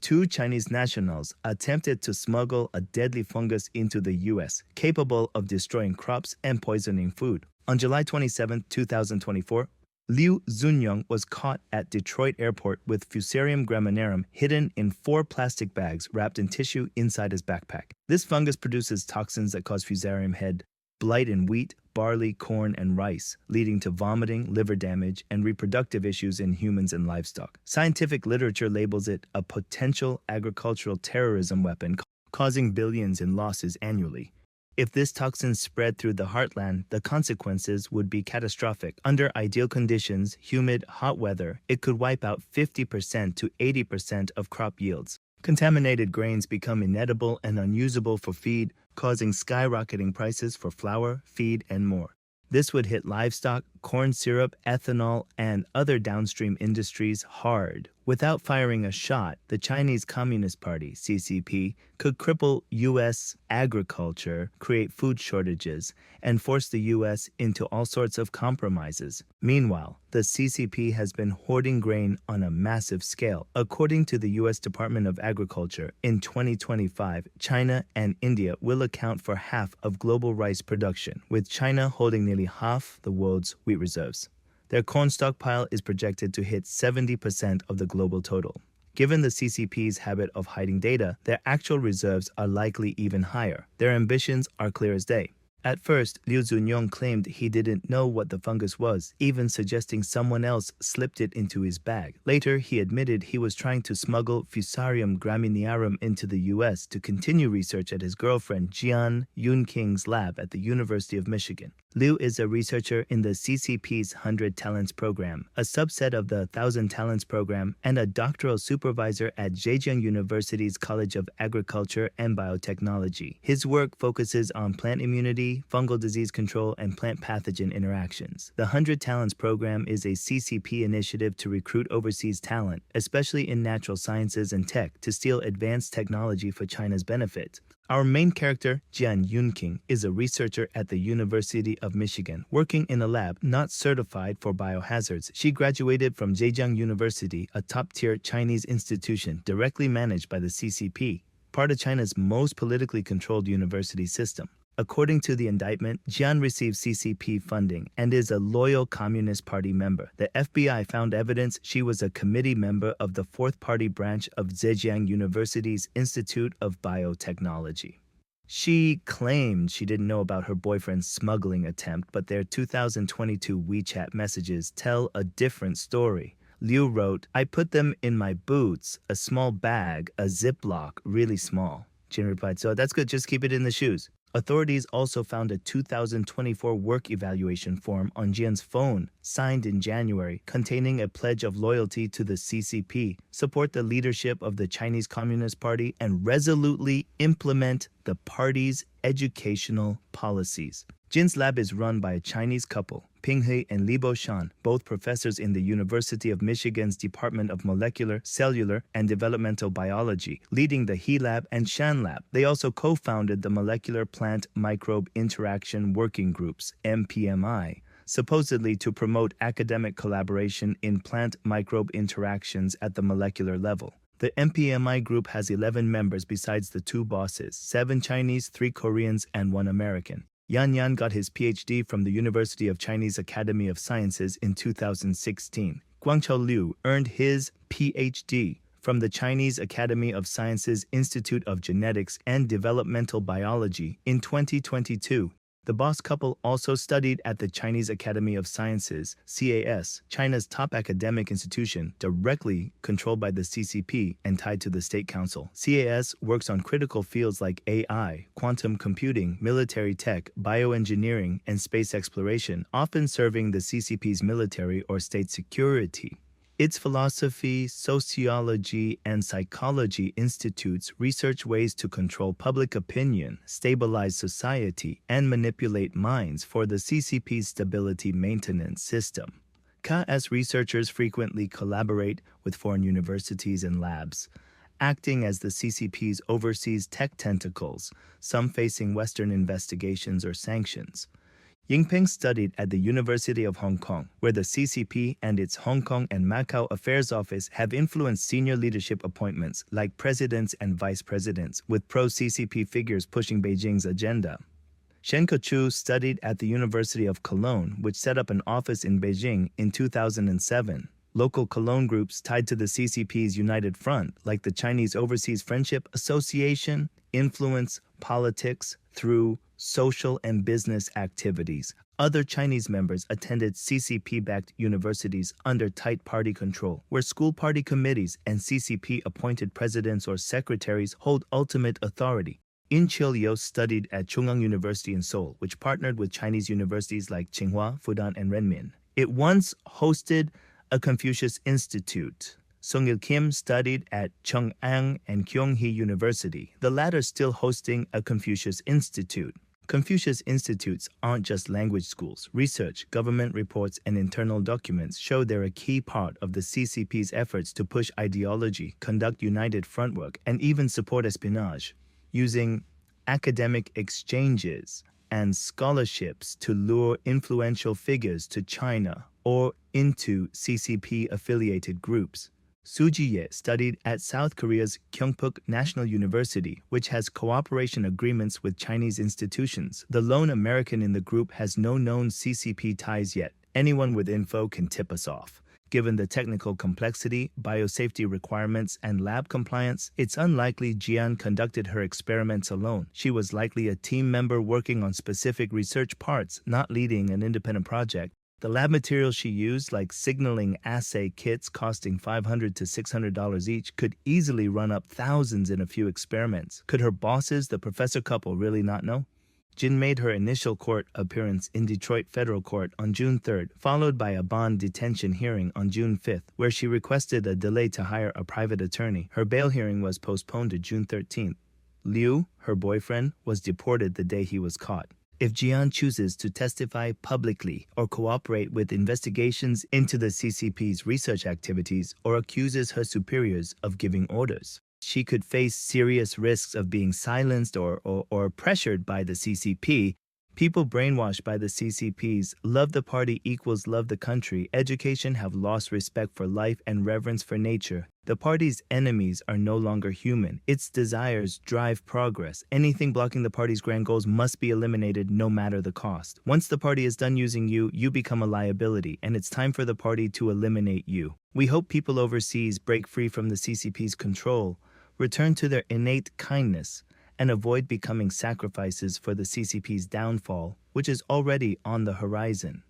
two Chinese nationals attempted to smuggle a deadly fungus into the U.S., capable of destroying crops and poisoning food. On July 27, 2024, Liu Zunyong was caught at Detroit Airport with Fusarium graminearum hidden in 4 plastic bags wrapped in tissue inside his backpack. This fungus produces toxins that cause fusarium head blight in wheat, barley, corn, and rice, leading to vomiting, liver damage, and reproductive issues in humans and livestock. Scientific literature labels it a potential agricultural terrorism weapon, causing billions in losses annually. If this toxin spread through the heartland, the consequences would be catastrophic. Under ideal conditions, humid, hot weather, it could wipe out 50% to 80% of crop yields. Contaminated grains become inedible and unusable for feed, causing skyrocketing prices for flour, feed, and more. This would hit livestock, corn syrup, ethanol, and other downstream industries hard. Without firing a shot, the Chinese Communist Party, CCP, could cripple U.S. agriculture, create food shortages, and force the U.S. into all sorts of compromises. Meanwhile, the CCP has been hoarding grain on a massive scale. According to the U.S. Department of Agriculture, in 2025, China and India will account for half of global rice production, with China holding nearly half the world's wheat reserves. Their corn stockpile is projected to hit 70% of the global total. Given the CCP's habit of hiding data, their actual reserves are likely even higher. Their ambitions are clear as day. At first, Liu Zunyong claimed he didn't know what the fungus was, even suggesting someone else slipped it into his bag. Later, he admitted he was trying to smuggle Fusarium graminearum into the U.S. to continue research at his girlfriend Jian Yunking's lab at the University of Michigan. Liu is a researcher in the CCP's 100 Talents program, a subset of the 1,000 Talents program, and a doctoral supervisor at Zhejiang University's College of Agriculture and Biotechnology. His work focuses on plant immunity, fungal disease control, and plant pathogen interactions. The 100 Talents program is a CCP initiative to recruit overseas talent, especially in natural sciences and tech, to steal advanced technology for China's benefit. Our main character, Jian Yunqing, is a researcher at the University of Michigan, working in a lab not certified for biohazards. She graduated from Zhejiang University, a top-tier Chinese institution directly managed by the CCP, part of China's most politically controlled university system. According to the indictment, Jian received CCP funding and is a loyal Communist Party member. The FBI found evidence she was a committee member of the Fourth Party branch of Zhejiang University's Institute of Biotechnology. She claimed she didn't know about her boyfriend's smuggling attempt, but their 2022 WeChat messages tell a different story. Liu wrote, "I put them in my boots, a small bag, a Ziploc, really small." Jin replied, "So that's good, just keep it in the shoes." Authorities also found a 2024 work evaluation form on Jian's phone, signed in January, containing a pledge of loyalty to the CCP, support the leadership of the Chinese Communist Party, and resolutely implement the party's educational policies. Jin's lab is run by a Chinese couple, Pinghe and Libo Shan, both professors in the University of Michigan's Department of Molecular, Cellular, and Developmental Biology, leading the He Lab and Shan Lab. They also co-founded the Molecular Plant Microbe Interaction Working Groups, MPMI, supposedly to promote academic collaboration in plant microbe interactions at the molecular level. The MPMI group has 11 members besides the 2 bosses, 7 Chinese, 3 Koreans, and 1 American. Yan got his PhD from the University of Chinese Academy of Sciences in 2016. Guangchao Liu earned his PhD from the Chinese Academy of Sciences Institute of Genetics and Developmental Biology in 2022. The boss couple also studied at the Chinese Academy of Sciences, CAS, China's top academic institution, directly controlled by the CCP and tied to the State Council. CAS works on critical fields like AI, quantum computing, military tech, bioengineering, and space exploration, often serving the CCP's military or state security. Its philosophy, sociology, and psychology institutes research ways to control public opinion, stabilize society, and manipulate minds for the CCP's stability maintenance system. CAS researchers frequently collaborate with foreign universities and labs, acting as the CCP's overseas tech tentacles, some facing Western investigations or sanctions. Yingpeng studied at the University of Hong Kong, where the CCP and its Hong Kong and Macau Affairs Office have influenced senior leadership appointments like presidents and vice presidents, with pro-CCP figures pushing Beijing's agenda. Shen Kechu studied at the University of Cologne, which set up an office in Beijing in 2007. Local Cologne groups tied to the CCP's United Front, like the Chinese Overseas Friendship Association, influence politics through social and business activities. Other Chinese members attended CCP-backed universities under tight party control, where school party committees and CCP-appointed presidents or secretaries hold ultimate authority. In Liu studied at Chungang University in Seoul, which partnered with Chinese universities like Tsinghua, Fudan, and Renmin. It once hosted a Confucius Institute. Sung-il Kim studied at Chong'an and Kyunghee University, the latter still hosting a Confucius Institute. Confucius Institutes aren't just language schools. Research, government reports, and internal documents show they're a key part of the CCP's efforts to push ideology, conduct united front work, and even support espionage, using academic exchanges and scholarships to lure influential figures to China or into CCP-affiliated groups. Su Jiye studied at South Korea's Kyungpook National University, which has cooperation agreements with Chinese institutions. The lone American in the group has no known CCP ties yet. Anyone with info can tip us off. Given the technical complexity, biosafety requirements, and lab compliance, it's unlikely Jian conducted her experiments alone. She was likely a team member working on specific research parts, not leading an independent project. The lab materials she used, like signaling assay kits costing $500 to $600 each, could easily run up thousands in a few experiments. Could her bosses, the professor couple, really not know? Jin made her initial court appearance in Detroit Federal Court on June 3rd, followed by a bond detention hearing on June 5th, where she requested a delay to hire a private attorney. Her bail hearing was postponed to June 13th. Liu, her boyfriend, was deported the day he was caught. If Jian chooses to testify publicly or cooperate with investigations into the CCP's research activities or accuses her superiors of giving orders, she could face serious risks of being silenced or pressured by the CCP. People brainwashed by the CCP's love the party equals love the country education have lost respect for life and reverence for nature. The party's enemies are no longer human. Its desires drive progress. Anything blocking the party's grand goals must be eliminated no matter the cost. Once the party is done using you, you become a liability, and it's time for the party to eliminate you. We hope people overseas break free from the CCP's control, return to their innate kindness, and avoid becoming sacrifices for the CCP's downfall, which is already on the horizon.